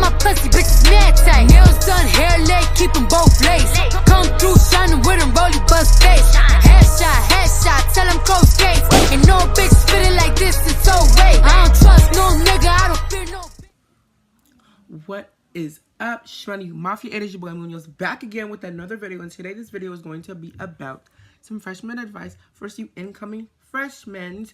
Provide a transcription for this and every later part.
my pussy, bitches mad tight. Nails done, hair laid, keep them both laced. Come through shining with them rolly bust face. Headshot, tell them close gates. Ain't no bitch spitting like this, it's so wait. I don't trust no nigga, I don't fear no bitch. What is up, Shmoney Mafia? It is your boy Munoz back again with another video, and today this video is going to be about some freshman advice for you incoming freshmen,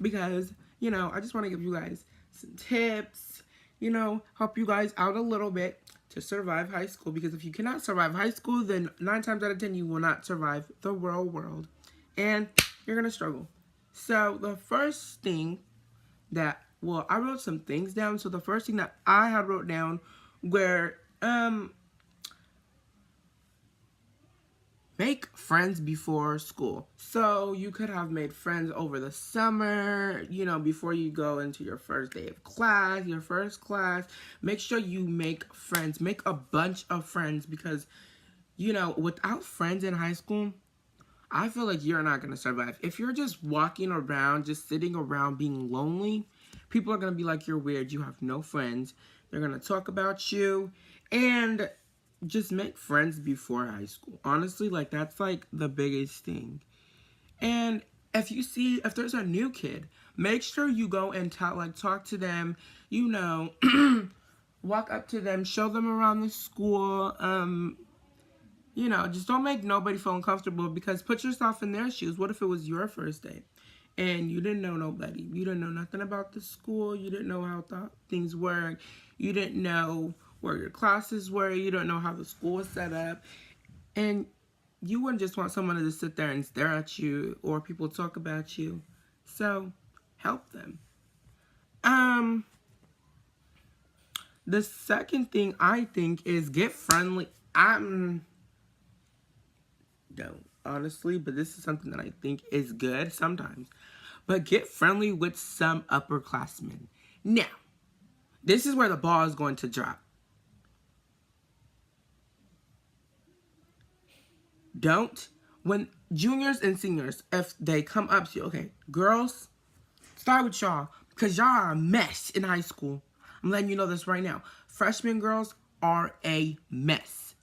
because, you know, I just want to give you guys some tips, you know, help you guys out a little bit to survive high school, because if you cannot survive high school, then 9 times out of 10 you will not survive the real world, and you're going to struggle. So the first thing that, well, I wrote some things down. So the first thing that I had wrote down were, make friends before school. So you could have made friends over the summer, you know, before you go into your first day of class, your first class. Make sure you make friends. Make a bunch of friends, because, you know, without friends in high school, I feel like you're not going to survive. If you're just walking around, just sitting around being lonely, people are going to be like, you're weird, you have no friends. They're going to talk about you, and just make friends before high school. Honestly, like, that's, like, the biggest thing. And if there's a new kid, make sure you go and talk to them, you know, walk up to them, show them around the school, you know, just don't make nobody feel uncomfortable, because put yourself in their shoes. What if it was your first day and you didn't know nobody? You didn't know nothing about the school. You didn't know how things work. You didn't know where your classes were. You don't know how the school was set up. And you wouldn't just want someone to just sit there and stare at you, or people talk about you. So help them. The second thing I think is get friendly. Don't, honestly, but this is something that I think is good sometimes. But get friendly with some upperclassmen. Now, this is where the ball is going to drop. Don't, when juniors and seniors, if they come up to you, okay, girls, start with y'all, because y'all are a mess in high school. I'm letting you know this right now. Freshman girls are a mess.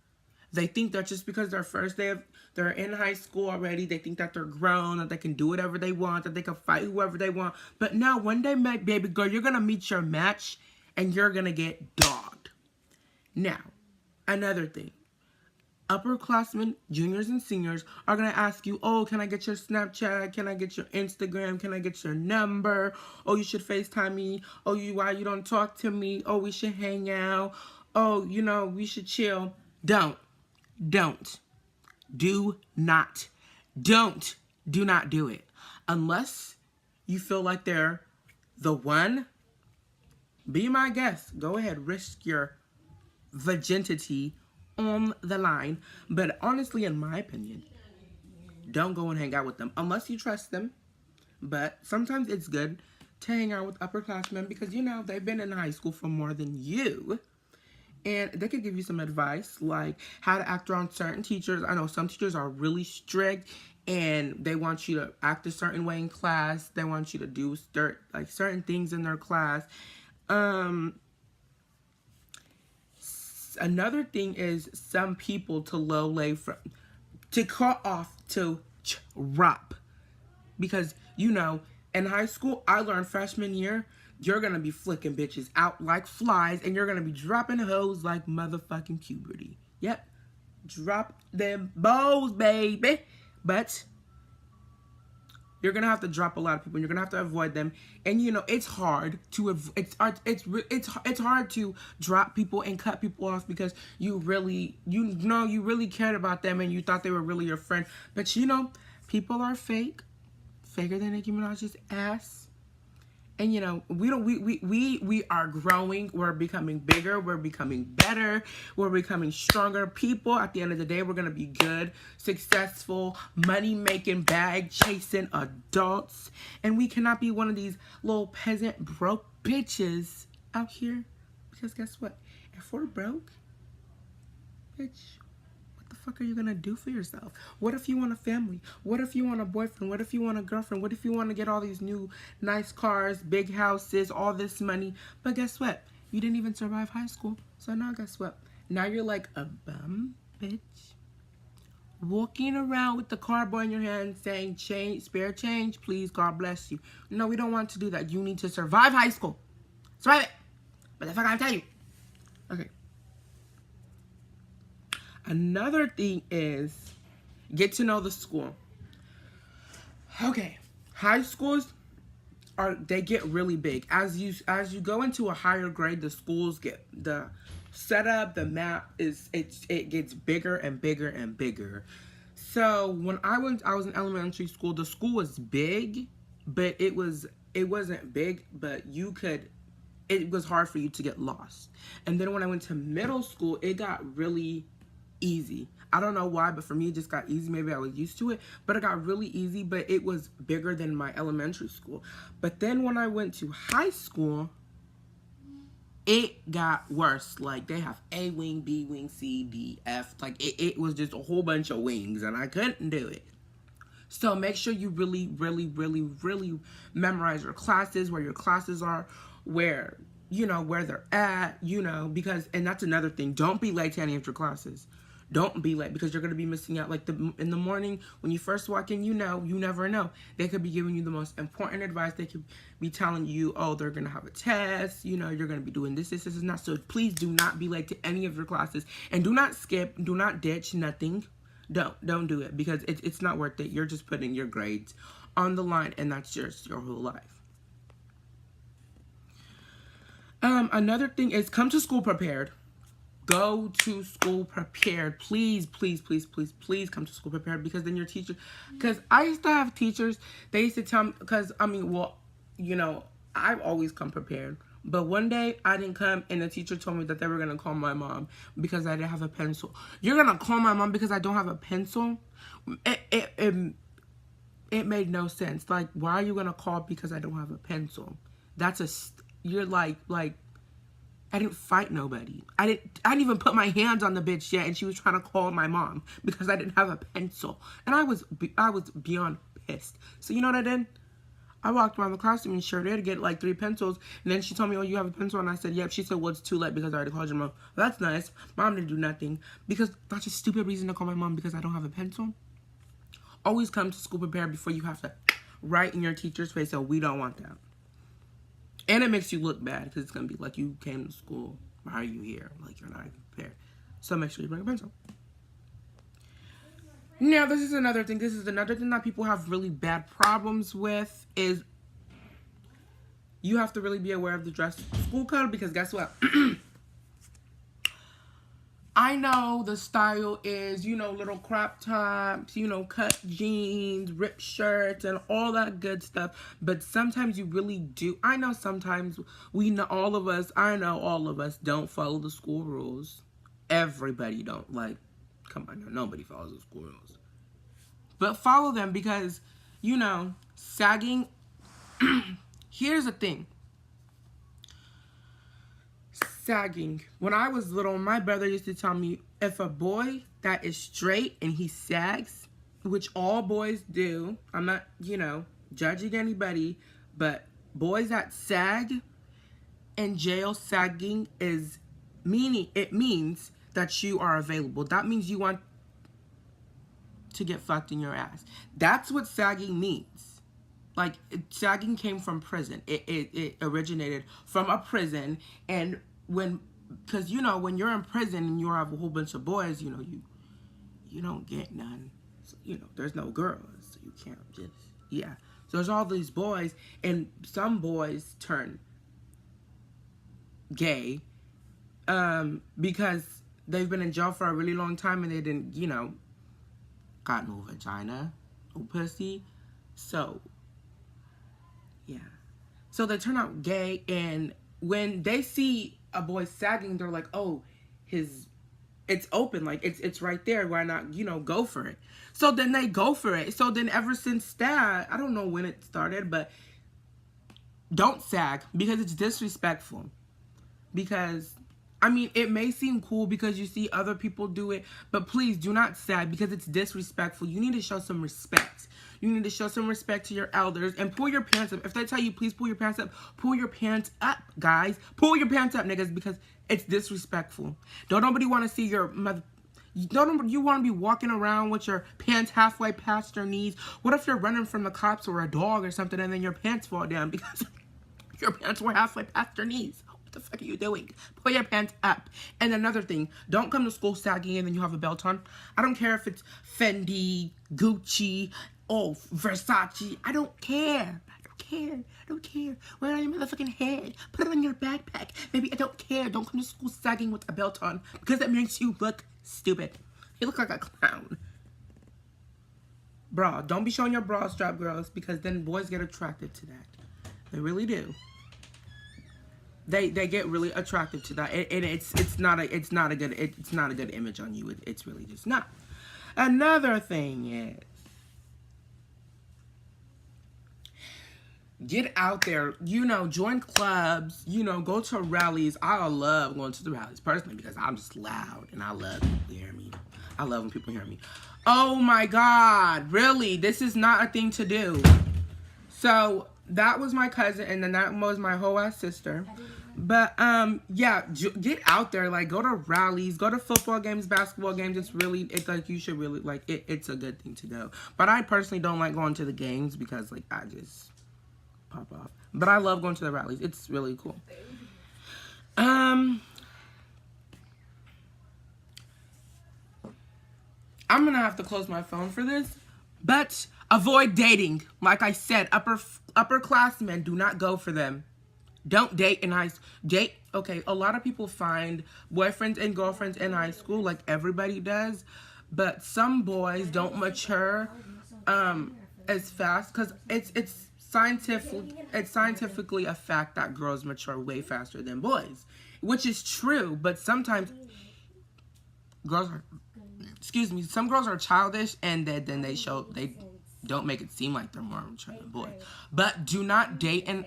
They think that just because their first day they're in high school already, they think that they're grown, that they can do whatever they want, that they can fight whoever they want. But no, one day, baby girl, you're going to meet your match, and you're going to get dogged. Now, another thing. Upperclassmen, juniors and seniors, are going to ask you, oh, can I get your Snapchat? Can I get your Instagram? Can I get your number? Oh, you should FaceTime me. Oh, why you don't talk to me? Oh, we should hang out. Oh, you know, we should chill. Do not do it. Unless you feel like they're the one, be my guest. Go ahead, risk your virginity on the line. But honestly, in my opinion, don't go and hang out with them unless you trust them. But sometimes it's good to hang out with upperclassmen, because, you know, they've been in high school for more than you. And they could give you some advice, like how to act around certain teachers. I know some teachers are really strict, and they want you to act a certain way in class. They want you to do certain things in their class. Another thing is some people to cut off to drop. Because, you know, in high school, I learned freshman year, you're going to be flicking bitches out like flies, and you're going to be dropping hoes like motherfucking puberty. Yep. Drop them bows, baby. But you're going to have to drop a lot of people, and you're going to have to avoid them. And, you know, it's hard to it's hard to drop people and cut people off, because you really cared about them, and you thought they were really your friend. But, you know, people are fake. Faker than Nicki Minaj's ass. And, you know, we are growing. We're becoming bigger. We're becoming better. We're becoming stronger people. At the end of the day, we're going to be good, successful, money-making, bag-chasing adults. And we cannot be one of these little peasant broke bitches out here. Because guess what? If we're broke, bitch, what the fuck are you gonna do for yourself? What if you want a family? What if you want a boyfriend? What if you want a girlfriend? What if you want to get all these new nice cars, big houses, all this money? But guess what? You didn't even survive high school. So now guess what? Now you're like a bum bitch. Walking around with the cardboard in your hand saying, change, spare change, please, God bless you. No, we don't want to do that. You need to survive high school. Survive it. But that's what I gotta tell you. Okay. Another thing is get to know the school. Okay. High schools they get really big. As you go into a higher grade, the schools get the setup, the map it gets bigger and bigger and bigger. So when I was in elementary school, the school was big, but it wasn't big, but it was hard for you to get lost. And then when I went to middle school, it got really easy. I don't know why, but for me it just got easy. Maybe I was used to it, but it got really easy, but it was bigger than my elementary school. But then when I went to high school, it got worse. Like, they have A wing, B wing, C, D, F. Like, it was just a whole bunch of wings, and I couldn't do it. So make sure you really, really, really, really memorize your classes, where your classes are, where they're at, because, and that's another thing. Don't be late to any of your classes. Don't be late, because you're going to be missing out. Like, in the morning, when you first walk in, you never know. They could be giving you the most important advice. They could be telling you, oh, they're going to have a test. You're going to be doing this and that. So please do not be late to any of your classes. And do not skip. Do not ditch. Nothing. Don't do it, because it's not worth it. You're just putting your grades on the line, and that's just your whole life. Another thing is come to school prepared. Go to school prepared. Please, please, please, please, please come to school prepared, because then your teacher, because I used to have teachers, they used to tell me, because, I've always come prepared. But one day I didn't come, and the teacher told me that they were going to call my mom because I didn't have a pencil. You're going to call my mom because I don't have a pencil? It made no sense. Like, why are you going to call because I don't have a pencil? You're like, I didn't fight nobody. I didn't even put my hands on the bitch yet, and she was trying to call my mom because I didn't have a pencil. And I was beyond pissed. So you know what I did? I walked around the classroom and sure did get like 3 pencils. And then she told me, oh, you have a pencil? And I said, yep. She said, well, it's too late because I already called your mom. Well, that's nice. Mom didn't do nothing. Because that's a stupid reason to call my mom because I don't have a pencil. Always come to school prepared before you have to write in your teacher's face. So we don't want that. And it makes you look bad because it's going to be like you came to school. Why are you here? Like, you're not even prepared. So make sure you bring a pencil. Now, this is another thing. This is another thing that people have really bad problems with is you have to really be aware of the dress school code, because guess what? I know the style is, little crop tops, cut jeans, ripped shirts, and all that good stuff. But sometimes you really do. I know sometimes all of us don't follow the school rules. Everybody don't. Like, come on now, nobody follows the school rules. But follow them because, sagging. Here's the thing. Sagging. When I was little, my brother used to tell me, if a boy that is straight and he sags, which all boys do, I'm not, judging anybody, but boys that sag in jail, sagging it means that you are available. That means you want to get fucked in your ass. That's what sagging means. Like, sagging came from prison. It originated from a prison, and because when you're in prison and you have a whole bunch of boys, you don't get none. So, there's no girls, so you can't just So there's all these boys, and some boys turn gay, because they've been in jail for a really long time and they didn't, got no vagina, no pussy, so so they turn out gay, and when they see a boy sagging, they're like, oh, it's open, like it's right there, why not go for it? So then they go for it. So then ever since that, I don't know when it started, but don't sag, because it's disrespectful. Because I mean, it may seem cool because you see other people do it, but please do not sag because it's disrespectful. You need to show some respect. You need to show some respect to your elders and pull your pants up. If they tell you, please pull your pants up, pull your pants up, guys. Pull your pants up, niggas, because it's disrespectful. Don't nobody want to see your mother. Don't you want to be walking around with your pants halfway past your knees? What if you're running from the cops or a dog or something and then your pants fall down because your pants were halfway past your knees? What the fuck are you doing? Pull your pants up. And another thing, don't come to school sagging and then you have a belt on. I don't care if it's Fendi, Gucci, Versace. I don't care. I don't care. Wear it on your motherfucking head. Put it on your backpack. Baby, I don't care. Don't come to school sagging with a belt on because that makes you look stupid. You look like a clown. Bra. Don't be showing your bra strap, girls, because then boys get attracted to that. They really do. They get really attracted to that, and it's not a good image on you. It's really just not. Another thing is, get out there, join clubs, go to rallies. I love going to the rallies personally because I'm just loud and I love people to hear me. I love when people hear me. Oh my God, really? This is not a thing to do. So that was my cousin, and then that was my whole ass sister. But yeah, get out there, like go to rallies, go to football games, basketball games. It's like you should really like it. It's a good thing to go. But I personally don't like going to the games because like I just pop off. But I love going to the rallies. It's really cool. I'm gonna have to close my phone for this. But avoid dating. Like I said, upperclassmen, do not go for them. Don't date in high school. Okay, a lot of people find boyfriends and girlfriends in high school, like everybody does. But some boys don't mature as fast because it's scientifically a fact that girls mature way faster than boys, which is true. But sometimes some girls are childish, and then they don't make it seem like they're more mature than boys. But do not date, and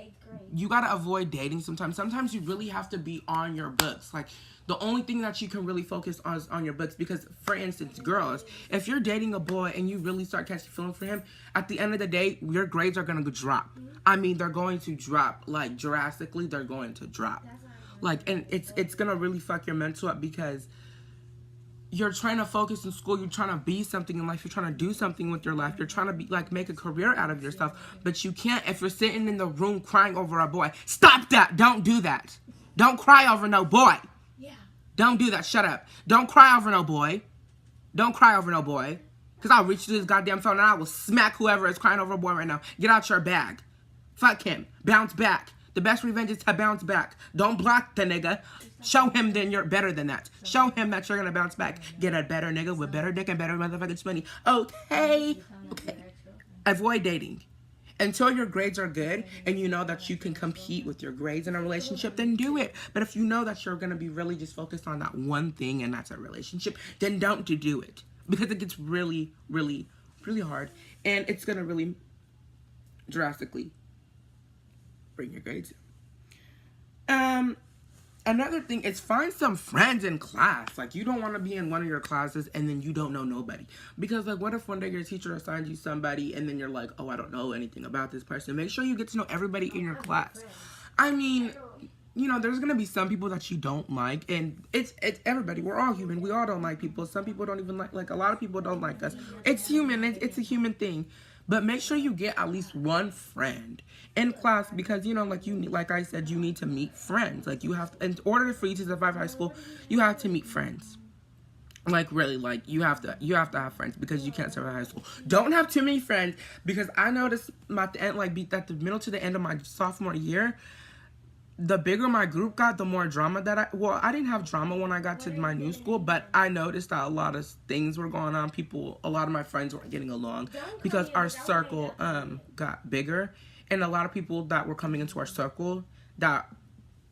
you gotta avoid dating sometimes. Sometimes you really have to be on your books. Like, the only thing that you can really focus on is on your books. Because, for instance, girls, if you're dating a boy and you really start catching feelings for him, at the end of the day, your grades are gonna drop. I mean, they're going to drop, like, drastically. They're going to drop. Like, and it's gonna really fuck your mental up because you're trying to focus in school, you're trying to be something in life, you're trying to do something with your life, you're trying to be like make a career out of yourself, but you can't if you're sitting in the room crying over a boy. Stop that. Don't do that. Don't cry over no boy. Yeah. Don't do that. Shut up. Don't cry over no boy. Don't cry over no boy. Because I'll reach to this goddamn phone and I will smack whoever is crying over a boy right now. Get out your bag. Fuck him. Bounce back. The best revenge is to bounce back. Don't block the nigga. Show him then you're better than that. Show him that you're gonna bounce back. Get a better nigga with better dick and better motherfucking money. Okay. Avoid dating. Until your grades are good and you know that you can compete with your grades in a relationship, then do it. But if you know that you're gonna be really just focused on that one thing and that's a relationship, then don't do it. Because it gets really, really, really hard. And it's gonna really drastically bring your grades down. Another thing is find some friends in class. Like, you don't want to be in one of your classes and then you don't know nobody. Because, like, what if one day your teacher assigns you somebody and then you're like, oh, I don't know anything about this person. Make sure you get to know everybody in your class. I mean, there's going to be some people that you don't like. And it's everybody. We're all human. We all don't like people. Some people don't even like a lot of people don't like us. It's human. It's a human thing. But make sure you get at least one friend in class because, like I said, you need to meet friends. Like, you have to, in order for you to survive high school, you have to meet friends. Like, really, like, you have to have friends because you can't survive high school. Don't have too many friends because I noticed at the end, at the middle to the end of my sophomore year, the bigger my group got, the more drama I didn't have drama when I got to my new school, but I noticed that a lot of things were going on. A lot of my friends weren't getting along because our circle got bigger, and a lot of people that were coming into our circle that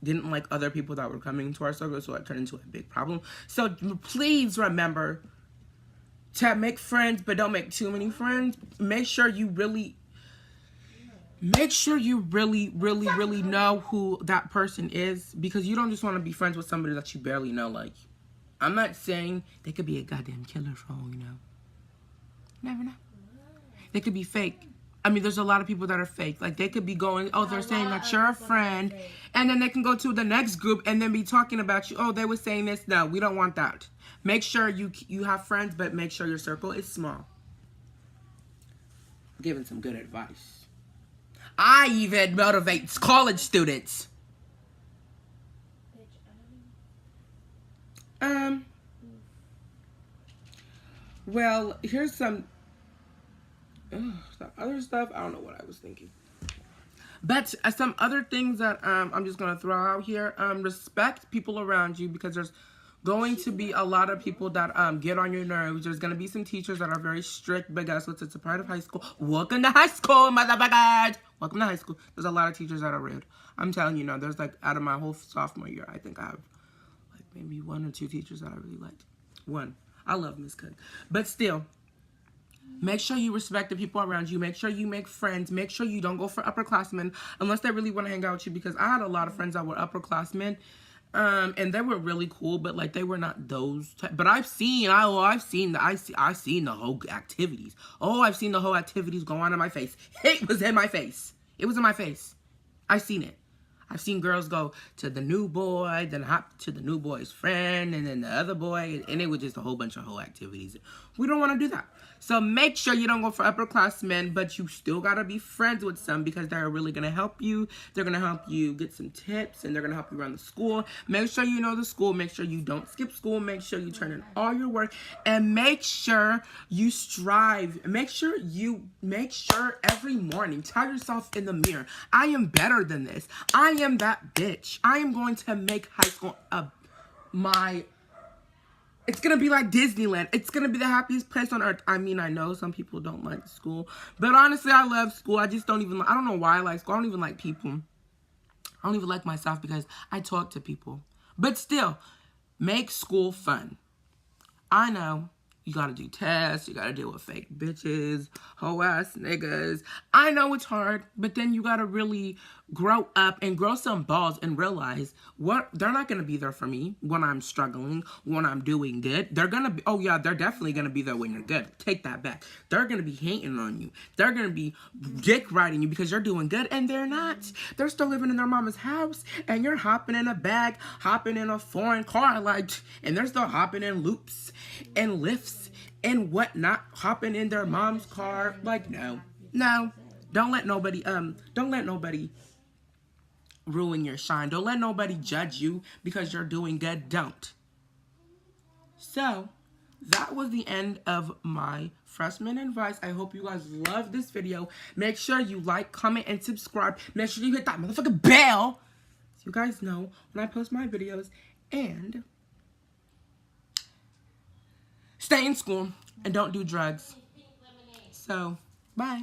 didn't like other people that were coming into our circle, so it turned into a big problem. So please remember to make friends, but don't make too many friends. Make sure you really make sure you really, really, really know who that person is, because you don't just want to be friends with somebody that you barely know. Like, I'm not saying they could be a goddamn killer for all you know. Never know. They could be fake. I mean, there's a lot of people that are fake. Like, they could be going, oh, they're saying that you're a friend, and then they can go to the next group and then be talking about you. Oh, they were saying this. No, we don't want that. Make sure you have friends, but make sure your circle is small. Giving some good advice. I even motivate college students. Well, here's some other stuff. I don't know what I was thinking. But some other things that I'm just going to throw out here. Respect people around you, because there's going to be a lot of people that get on your nerves. There's going to be some teachers that are very strict, but guess what? It's a part of high school. Welcome to high school, motherfuckers. Welcome to high school. There's a lot of teachers that are rude. I'm telling you, there's like, out of my whole sophomore year, I think I have like maybe 1 or 2 teachers that I really liked. One. I love Miss Cook. But still, make sure you respect the people around you. Make sure you make friends. Make sure you don't go for upperclassmen unless they really want to hang out with you, because I had a lot of friends that were upperclassmen. And they were really cool, but like, they were not those type. But I've seen the whole activities. Oh, I've seen the whole activities go on in my face. It was in my face. It was in my face. I seen it. I've seen girls go to the new boy, then hop to the new boy's friend, and then the other boy, and it was just a whole bunch of whole activities. We don't want to do that. So make sure you don't go for upperclassmen, but you still got to be friends with some, because they're really going to help you. They're going to help you get some tips, and they're going to help you run the school. Make sure you know the school. Make sure you don't skip school. Make sure you turn in all your work, and make sure you strive. Make sure every morning, tell yourself in the mirror, I am better than this. I am that bitch. I am going to make high school it's going to be like Disneyland. It's going to be the happiest place on earth. I mean, I know some people don't like school, but honestly, I love school. I just don't even, I don't know why I like school. I don't even like people. I don't even like myself, because I talk to people. But still, make school fun. I know you got to do tests. You got to deal with fake bitches, hoe ass niggas. I know it's hard, but then you got to really grow up and grow some balls and realize they're not going to be there for me when I'm struggling, when I'm doing good. They're going to be, oh yeah, they're definitely going to be there when you're good. Take that back. They're going to be hating on you. They're going to be dick riding you because you're doing good, and they're not. They're still living in their mama's house, and you're hopping in a bag, hopping in a foreign car, like, and they're still hopping in loops and lifts and whatnot, hopping in their mom's car. Like, no. Don't let nobody ruin your shine. Don't let nobody judge you because you're doing good. Don't. So, that was the end of my freshman advice. I hope you guys love this video. Make sure you like, comment, and subscribe. Make sure you hit that motherfucking bell so you guys know when I post my videos. And stay in school and don't do drugs. So, bye.